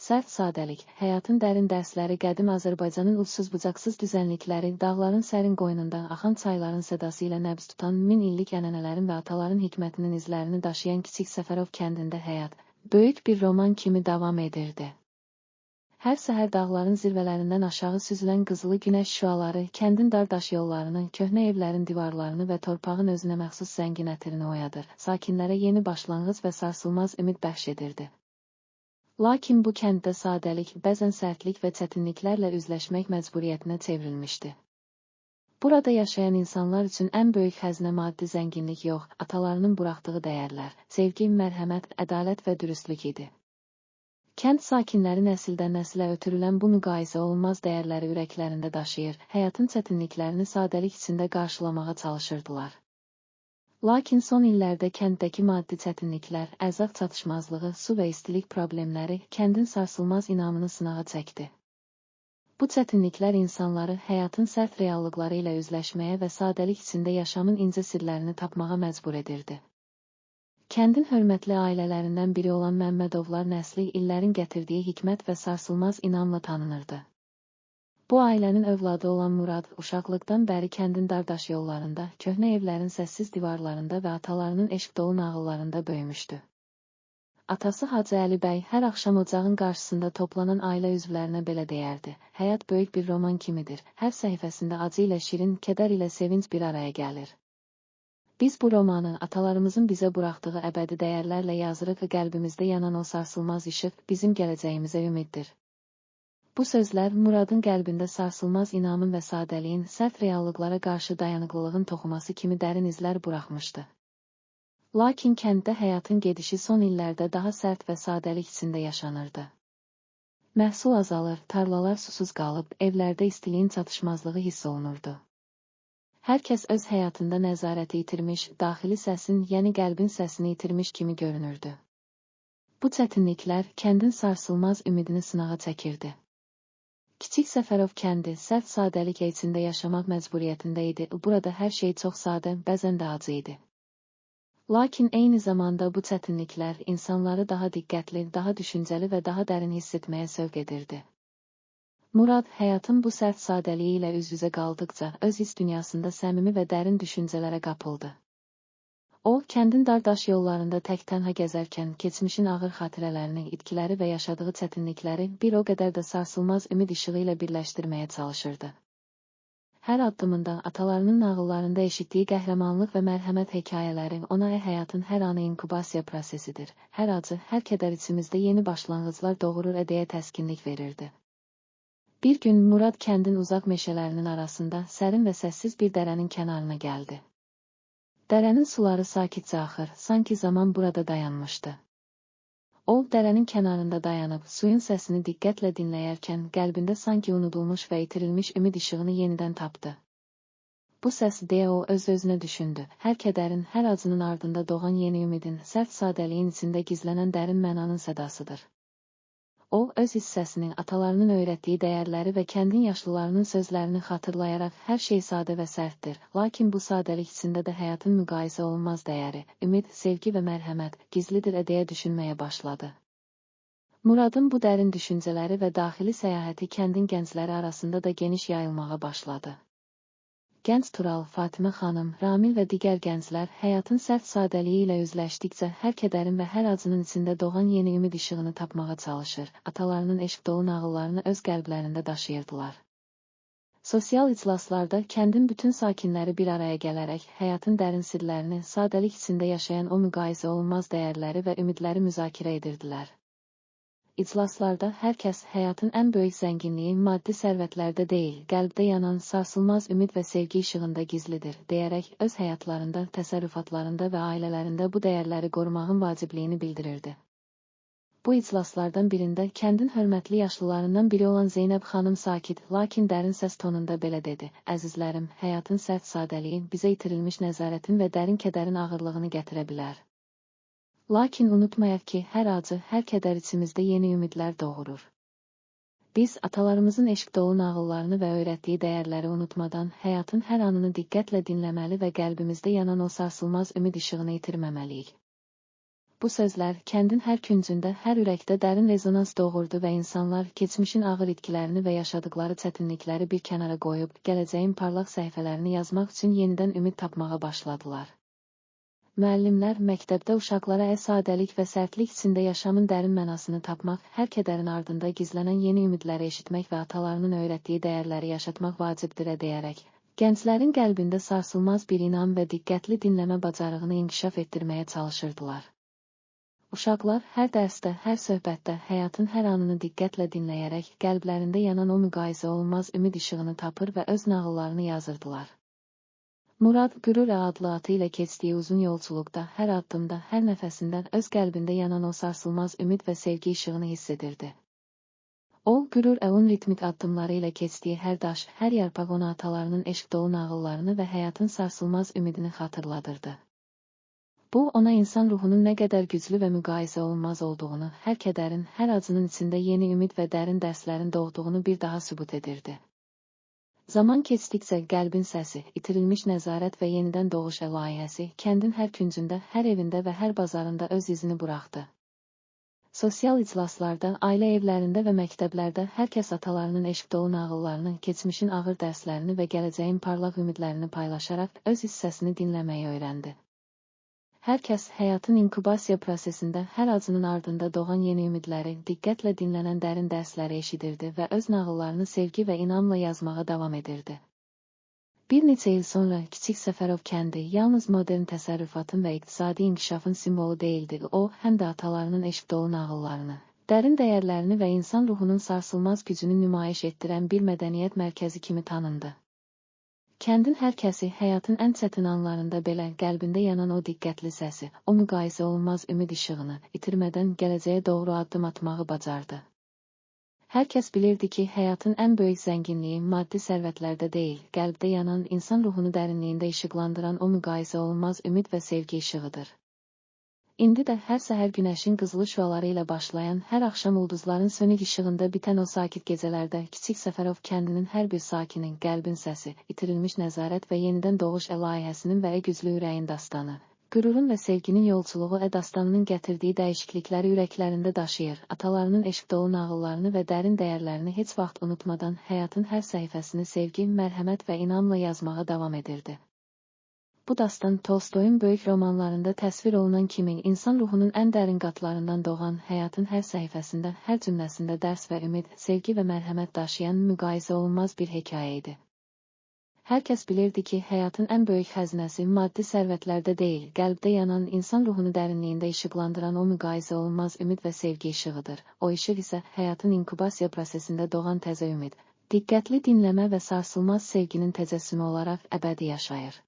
Sərt sadəlik, həyatın dərin dərsləri, qədim Azərbaycanın ucsuz-bucaqsız düzənlikləri, dağların sərin qoynunda axan çayların sədası ilə nəbz tutan min illik ənənələrin və ataların hikmətinin izlərini daşıyan Kiçik Səfərov kəndində həyat, böyük bir roman kimi davam edirdi. Hər səhər dağların zirvələrindən aşağı süzülən qızılı günəş şüaları, kəndin dar daş yollarını, köhnə evlərin divarlarını və torpağın özünə məxsus zəngin ətirini oyadır, sakinlərə yeni başlanğıc və sarsılmaz ümid bəxş edirdi. Lakin bu kənddə sadəlik, bəzən sərtlik və çətinliklərlə üzləşmək məcburiyyətinə çevrilmişdi. Burada yaşayan insanlar üçün ən böyük xəzinə maddi zənginlik yox, atalarının buraxdığı dəyərlər, sevgi, mərhəmət, ədalət və dürüstlük idi. Kənd sakinləri nəsildən nəsilə ötürülən bu müqayisə olunmaz dəyərləri ürəklərində daşıyır, həyatın çətinliklərini sadəlik içində qarşılamağa çalışırdılar. Lakin son illərdə kənddəki maddi çətinliklər, ərzaq çatışmazlığı, su və istilik problemləri kəndin sarsılmaz inamını sınağa çəkdi. Bu çətinliklər insanları həyatın sərt reallıqları ilə üzləşməyə və sadəlik içində yaşamın incə sirlərini tapmağa məcbur edirdi. Kəndin hörmətli ailələrindən biri olan Məmmədovlar nəsli illərin gətirdiyi hikmət və sarsılmaz inamla tanınırdı. Bu ailənin övladı olan Murad, uşaqlıqdan bəri kəndin dardaş yollarında, köhnə evlərin səssiz divarlarında və atalarının eşq dolu nağıllarında böyümüşdü. Atası Hacı Əli bəy hər axşam ocağın qarşısında toplanan ailə üzvlərinə belə deyərdi: "Həyat böyük bir roman kimidir, hər səhifəsində acı ilə şirin, kədər ilə sevinc bir araya gəlir. Biz bu romanı atalarımızın bizə buraxdığı əbədi dəyərlərlə yazırıq, qəlbimizdə yanan o sarsılmaz işıq bizim gələcəyimizə ümiddir." Bu sözlər Muradın qəlbində sarsılmaz inamın və sadəliyin, sərt reallıqlara qarşı dayanıqlılığın toxuması kimi dərin izlər buraxmışdı. Lakin kənddə həyatın gedişi son illərdə daha sərt və sadəlik içində yaşanırdı. Məhsul azalır, tarlalar susuz qalıb, evlərdə istiliyin çatışmazlığı hiss olunurdu. Hər kəs öz həyatında nəzarəti itirmiş, daxili səsin, yəni qəlbin səsini itirmiş kimi görünürdü. Bu çətinliklər kəndin sarsılmaz ümidini sınağa çəkirdi. Kiçik Səfərov kəndi sərt sadəlik içində yaşamaq məcburiyyətində idi. Burada hər şey çox sadə, bəzən də acı idi. Lakin eyni zamanda bu çətinliklər insanları daha diqqətli, daha düşüncəli və daha dərin hiss etməyə sövq edirdi. Murad, həyatın bu sərt sadəliyi ilə üz-üzə qaldıqca öz hiss dünyasında səmimi və dərin düşüncələrə qapıldı. O, kəndin dardaş yollarında tək-tənha gəzərkən keçmişin ağır xatirələrini, itkiləri və yaşadığı çətinlikləri bir o qədər də sarsılmaz ümid işığı ilə birləşdirməyə çalışırdı. Hər addımında atalarının nağıllarında eşitdiyi qəhrəmanlıq və mərhəmət hekayələri ona həyatın hər anı inkubasiya prosesidir. Hər acı, hər kədər içimizdə yeni başlanğıclar doğurur deyə təskinlik verirdi. Bir gün Murad kəndin uzaq meşələrinin arasında sərin və səssiz bir dərənin kənarına gəldi. Dərənin suları sakitcə axır, sanki zaman burada dayanmışdı. O, dərənin kənarında dayanıb, suyun səsini diqqətlə dinləyərkən, qəlbində sanki unudulmuş və itirilmiş ümid işığını yenidən tapdı. Bu səs, deyə o öz-özünə düşündü, hər kədərin, hər acının ardında doğan yeni ümidin, sərt sadəliyin içində gizlənən dərin mənanın sədasıdır. O, öz hissəsini, atalarının öyrətdiyi dəyərləri və kəndin yaşlılarının sözlərini xatırlayaraq, hər şey sadə və sərtdir, lakin bu sadəlik içində də həyatın müqayisə olunmaz dəyəri, ümid, sevgi və mərhəmət gizlidir deyə düşünməyə başladı. Muradın bu dərin düşüncələri və daxili səyahəti kəndin gəncləri arasında da geniş yayılmağa başladı. Gənc Tural, Fatimə xanım, Ramil və digər gənclər həyatın sərt sadəliyi ilə üzləşdikcə hər kədərin və hər acının içində doğan yeni ümid işığını tapmağa çalışır, atalarının eşq dolu nağıllarını öz qəlblərində daşıyırdılar. Sosial iclaslarda kəndin bütün sakinləri bir araya gələrək həyatın dərin sirlərini, sadəlik içində yaşayan o müqayisə olunmaz dəyərləri və ümidləri müzakirə edirdilər. İclaslarda hər kəs həyatın ən böyük zənginliyi maddi sərvətlərdə deyil, qəlbdə yanan sarsılmaz ümid və sevgi işığında gizlidir, deyərək öz həyatlarında, təsərrüfatlarında və ailələrində bu dəyərləri qorumağın vacibliyini bildirirdi. Bu iclaslardan birində kəndin hörmətli yaşlılarından biri olan Zeynəb xanım sakit, lakin dərin səs tonunda belə dedi: "Əzizlərim, həyatın sərt sadəliyi bizə itirilmiş nəzarətin və dərin kədərin ağırlığını gətirə bilər. Lakin unutmayaq ki, hər acı, hər kədər içimizdə yeni ümidlər doğurur. Biz atalarımızın eşq dolu nağıllarını və öyrətdiyi dəyərləri unutmadan həyatın hər anını diqqətlə dinləməli və qəlbimizdə yanan o sarsılmaz ümid işığını itirməməliyik." Bu sözlər kəndin hər küncündə, hər ürəkdə dərin rezonans doğurdu və insanlar keçmişin ağır itkilərini və yaşadıkları çətinlikləri bir kənara qoyub, gələcəyin parlaq səhifələrini yazmaq üçün yenidən ümid tapmağa başladılar. Müəllimlər məktəbdə uşaqlara sadəlik və sərtlik içində yaşamın dərin mənasını tapmaq, hər kədərin ardında gizlənən yeni ümidləri eşitmək və atalarının öyrətdiyi dəyərləri yaşatmaq vacibdir deyərək, gənclərin qəlbində sarsılmaz bir inam və diqqətli dinləmə bacarığını inkişaf etdirməyə çalışırdılar. Uşaqlar hər dərsdə, hər söhbətdə, həyatın hər anını diqqətlə dinləyərək, qəlblərində yanan o müqayisə olunmaz ümid işığını tapır və öz nağıllarını yazırdılar. Murad, Qürur adlı atı ilə keçdiyi uzun yolculuqda, hər addımda, hər nəfəsindən öz qəlbində yanan o sarsılmaz ümid və sevgi işığını hiss edirdi. O, Qürur Əvun ritmik addımları ilə keçdiyi hər daş, hər yarpaq ona atalarının eşq dolu nağıllarını və həyatın sarsılmaz ümidini xatırladırdı. Bu, ona insan ruhunun nə qədər güclü və müqayisə olunmaz olduğunu, hər kədərin, hər acının içində yeni ümid və dərin dərslərin doğduğunu bir daha sübut edirdi. Zaman keçdikcə qəlbin səsi, itirilmiş nəzarət və yenidən doğuş layihəsi, kəndin hər küncündə, hər evində və hər bazarında öz izini buraxdı. Sosial iclaslarda, ailə evlərində və məktəblərdə hər kəs atalarının eşq dolu nağıllarını, keçmişin ağır dərslərini və gələcəyin parlaq ümidlərini paylaşaraq öz hissəsini dinləməyi öyrəndi. Hər kəs həyatın inkubasiya prosesində hər acının ardında doğan yeni ümidləri, diqqətlə dinlənən dərin dərsləri eşidirdi və öz nağıllarını sevgi və inamla yazmağa davam edirdi. Bir neçə il sonra Kiçik Səfərov kəndi yalnız modern təsərrüfatın və iqtisadi inkişafın simvolu deyildi, o, həm də atalarının eşq dolu nağıllarını, dərin dəyərlərini və insan ruhunun sarsılmaz gücünü nümayiş etdirən bir mədəniyyət mərkəzi kimi tanındı. Kəndin hər kəsi həyatın ən çətin anlarında belə qəlbində yanan o diqqətli səsi, o müqayisə olunmaz ümid işığını itirmədən gələcəyə doğru addım atmağı bacardı. Hər kəs bilirdi ki, həyatın ən böyük zənginliyi maddi sərvətlərdə deyil, qəlbdə yanan, insan ruhunu dərinliyində işıqlandıran o müqayisə olunmaz ümid və sevgi işığıdır. İndi də hər səhər günəşin qızılı şüaları ilə başlayan, hər axşam ulduzların sönük işığında bitən o sakit gecələrdə Kiçik Səfərov kəndinin hər bir sakinin, qəlbin səsi, itirilmiş nəzarət və yenidən doğuş layihəsinin və güclü ürəyin dastanı, qürurun və sevginin yolculuğu dastanının gətirdiyi dəyişiklikləri ürəklərində daşıyır, atalarının eşq dolu nağıllarını və dərin dəyərlərini heç vaxt unutmadan həyatın hər səhifəsini sevgi, mərhəmət və inamla yazmağa davam edirdi. Bu dastan Tolstoyun böyük romanlarında təsvir olunan kimi insan ruhunun ən dərin qatlarından doğan, həyatın hər səhifəsində, hər cümləsində dərs və ümid, sevgi və mərhəmət daşıyan müqayisə olunmaz bir hekayə idi. Hər kəs bilirdi ki, həyatın ən böyük xəzinəsi maddi sərvətlərdə deyil, qəlbdə yanan, insan ruhunu dərinliyində işıqlandıran o müqayisə olunmaz ümid və sevgi işığıdır. O işıq isə həyatın inkubasiya prosesində doğan təzə ümid, diqqətli dinləmə və sarsılmaz sevginin təcəssümü olaraq əbədi yaşayır.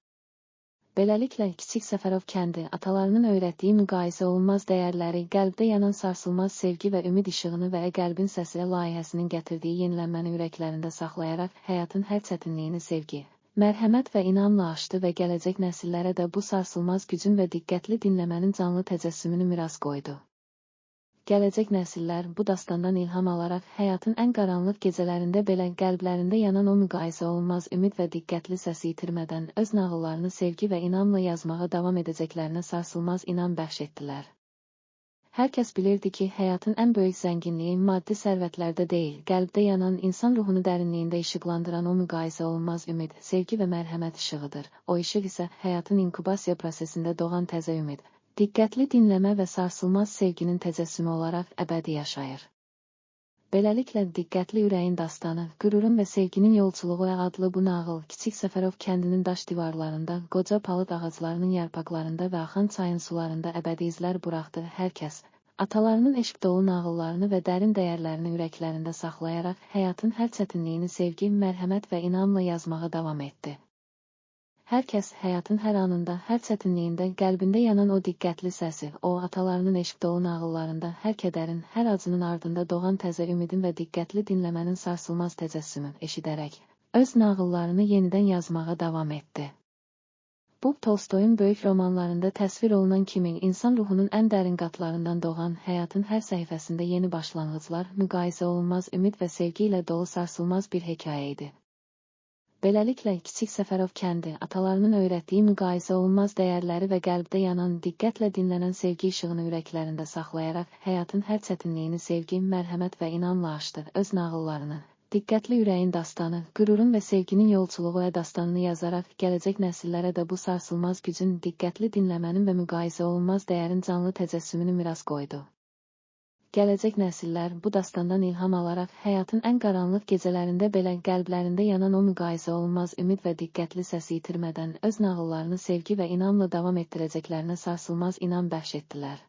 Beləliklə, Kiçik Səfərov kəndi, atalarının öyrətdiyi müqayisə olunmaz dəyərləri, qəlbdə yanan sarsılmaz sevgi və ümid işığını və qəlbin səsi layihəsinin gətirdiyi yenilənməni ürəklərində saxlayaraq, həyatın hər çətinliyini sevgi, mərhəmət və inamla aşdı və gələcək nəsillərə də bu sarsılmaz gücün və diqqətli dinləmənin canlı təcəssümünü miras qoydu. Gələcək nəsillər bu dastandan ilham alaraq həyatın ən qaranlıq gecələrində belə qəlblərində yanan o müqayisə olunmaz ümid və diqqətli səsi itirmədən öz nağıllarını sevgi və inamla yazmağa davam edəcəklərinə sarsılmaz inam bəxş etdilər. Hər kəs bilirdi ki, həyatın ən böyük zənginliyi maddi sərvətlərdə deyil, qəlbdə yanan, insan ruhunu dərinliyində işıqlandıran o müqayisə olunmaz ümid, sevgi və mərhəmət işığıdır. O işıq isə həyatın inkubasiya prosesində doğan təzə ümid, diqqətli dinləmə və sarsılmaz sevginin təcəssümü olaraq əbədi yaşayır. Beləliklə, diqqətli ürəyin dastanı, qürurun və sevginin yolculuğu adlı bu nağıl, Kiçik Səfərov kəndinin daş divarlarında, qoca palıd ağaclarının yarpaqlarında və axan çayın sularında əbədi izlər buraxdı. Hər kəs, atalarının eşq dolu nağıllarını və dərin dəyərlərini ürəklərində saxlayaraq, həyatın hər çətinliyini sevgi, mərhəmət və inamla yazmağa davam etdi. Hər kəs həyatın hər anında, hər çətinliyində qəlbində yanan o diqqətli səsi, o atalarının eşq dolu nağıllarında hər kədərin, hər acının ardında doğan təzə ümidin və diqqətli dinləmənin sarsılmaz təcəssümü eşidərək, öz nağıllarını yenidən yazmağa davam etdi. Bu, Tolstoyun böyük romanlarında təsvir olunan kimi insan ruhunun ən dərin qatlarından doğan, həyatın hər səhifəsində yeni başlanğıclar, müqayisə olunmaz ümid və sevgi ilə dolu sarsılmaz bir hekayə idi. Beləliklə, Kiçik Səfərov kəndi atalarının öyrətdiyi müqayisə olunmaz dəyərləri və qəlbdə yanan, diqqətlə dinlənən sevgi işığını ürəklərində saxlayaraq, həyatın hər çətinliyini sevgi, mərhəmət və inamla aşdı. Öz nağıllarını, diqqətli ürəyin dastanı, qürurun və sevginin yolçuluğu dastanını yazaraq, gələcək nəsillərə də bu sarsılmaz gücün, diqqətli dinləmənin və müqayisə olunmaz dəyərin canlı təcəssümünü miras qoydu. Gələcək nəsillər bu dastandan ilham alaraq həyatın ən qaranlıq gecələrində belə qəlblərində yanan o müqayisə olunmaz ümid və diqqətli səsi itirmədən öz nağıllarını sevgi və inamla davam etdirəcəklərinə sarsılmaz inam bəxş etdilər.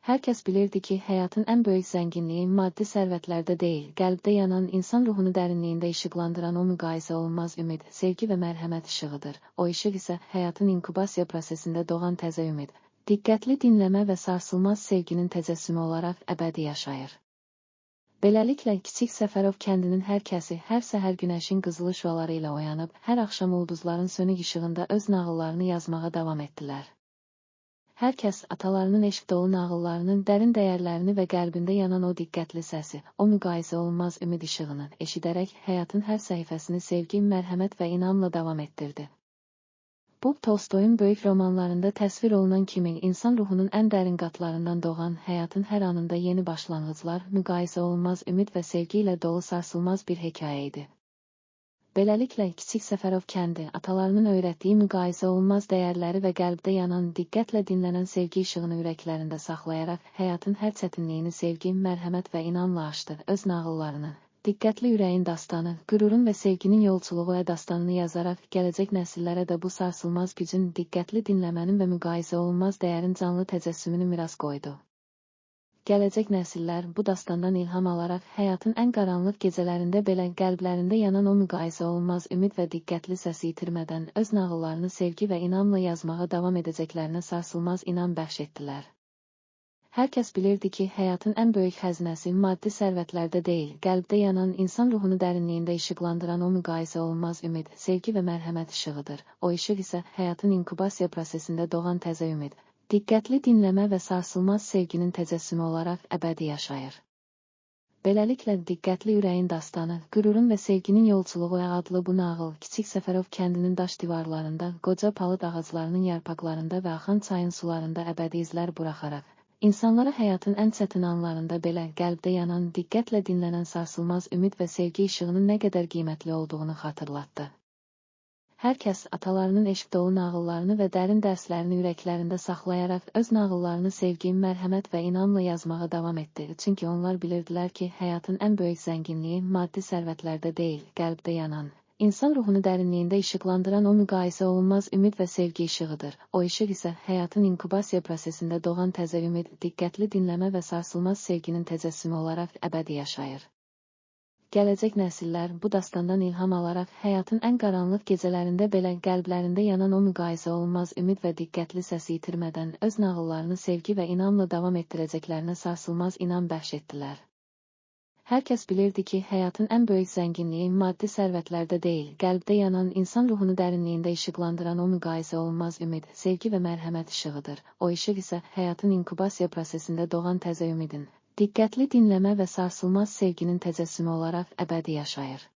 Hər kəs bilirdi ki, həyatın ən böyük zənginliyi maddi sərvətlərdə deyil, qəlbdə yanan, insan ruhunu dərinliyində işıqlandıran o müqayisə olunmaz ümid, sevgi və mərhəmət işığıdır. O işıq isə həyatın inkubasiya prosesində doğan təzə ümid, diqqətli dinləmə və sarsılmaz sevginin təcəssümü olaraq əbədi yaşayır. Beləliklə, Kiçik Səfərov kəndinin hər kəsi hər səhər günəşin qızılı şüaları ilə oyanıb, hər axşam ulduzların sönük işığında öz nağıllarını yazmağa davam etdilər. Hər kəs atalarının eşq dolu nağıllarının dərin dəyərlərini və qəlbində yanan o diqqətli səsi, o müqayisə olunmaz ümid işığını eşidərək həyatın hər səhifəsini sevgi, mərhəmət və inamla davam etdirdi. Bu, Tolstoyun böyük romanlarında təsvir olunan kimi insan ruhunun ən dərin qatlarından doğan, həyatın hər anında yeni başlanğıclar, müqayisə olunmaz ümid və sevgi ilə dolu sarsılmaz bir hekayə idi. Beləliklə, Kiçik Səfərov kəndi atalarının öyrətdiyi müqayisə olunmaz dəyərləri və qəlbdə yanan, diqqətlə dinlənən sevgi işığını ürəklərində saxlayaraq, həyatın hər çətinliyini sevgi, mərhəmət və inamla aşdı. Öz nağıllarını, diqqətli ürəyin dastanı, qürurun və sevginin yolçuluğu dastanını yazaraq, gələcək nəsillərə də bu sarsılmaz gücün, diqqətli dinləmənin və müqayisə olunmaz dəyərin canlı təcəssümünü miras qoydu. Gələcək nəsillər bu dastandan ilham alaraq, həyatın ən qaranlıq gecələrində belə qəlblərində yanan o müqayisə olunmaz ümid və diqqətli səsi itirmədən, öz nağıllarını sevgi və inamla yazmağa davam edəcəklərinə sarsılmaz inam bəxş etdilər. Hər kəs bilirdi ki, həyatın ən böyük xəzinəsi maddi sərvətlərdə deyil, qəlbdə yanan, insan ruhunu dərinliyində işıqlandıran o müqayisə olunmaz ümid, sevgi və mərhəmət işığıdır. O işıq isə həyatın inkubasiya prosesində doğan təzə ümid, diqqətli dinləmə və sarsılmaz sevginin təcəssümü olaraq əbədi yaşayır. Beləliklə, diqqətli ürəyin dastanı, qürurun və sevginin yolçuluğu adlı bu nağıl, Kiçik Səfərov kəndinin daş divarlarında, qoca palıd ağaclarının yarpaqlarında və axan çayın sularında əbədi izlər buraxaraq, İnsanlara həyatın ən çətin anlarında belə qəlbdə yanan, diqqətlə dinlənən sarsılmaz ümid və sevgi işığının nə qədər qiymətli olduğunu xatırlatdı. Hər kəs atalarının eşq dolu nağıllarını və dərin dərslərini ürəklərində saxlayaraq öz nağıllarını sevgi, mərhəmət və inamla yazmağa davam etdi. Çünki onlar bilirdilər ki, həyatın ən böyük zənginliyi maddi sərvətlərdə deyil, qəlbdə yanan, İnsan ruhunu dərinliyində işıqlandıran o müqayisə olunmaz ümid və sevgi işığıdır. O işıq isə həyatın inkubasiya prosesində doğan təzə ümid, diqqətli dinləmə və sarsılmaz sevginin təcəssümü olaraq əbədi yaşayır. Gələcək nəsillər bu dastandan ilham alaraq həyatın ən qaranlıq gecələrində belə qəlblərində yanan o müqayisə olunmaz ümid və diqqətli səsi itirmədən öz nağıllarını sevgi və inamla davam etdirəcəklərinə sarsılmaz inam bəxş etdilər. Hər kəs bilirdi ki, həyatın ən böyük zənginliyi maddi sərvətlərdə deyil, qəlbdə yanan, insan ruhunu dərinliyində işıqlandıran o müqayisə olunmaz ümid, sevgi və mərhəmət işığıdır. O işıq isə həyatın inkubasiya prosesində doğan təzə ümidin, diqqətli dinləmə və sarsılmaz sevginin təcəssümü olaraq əbədi yaşayır.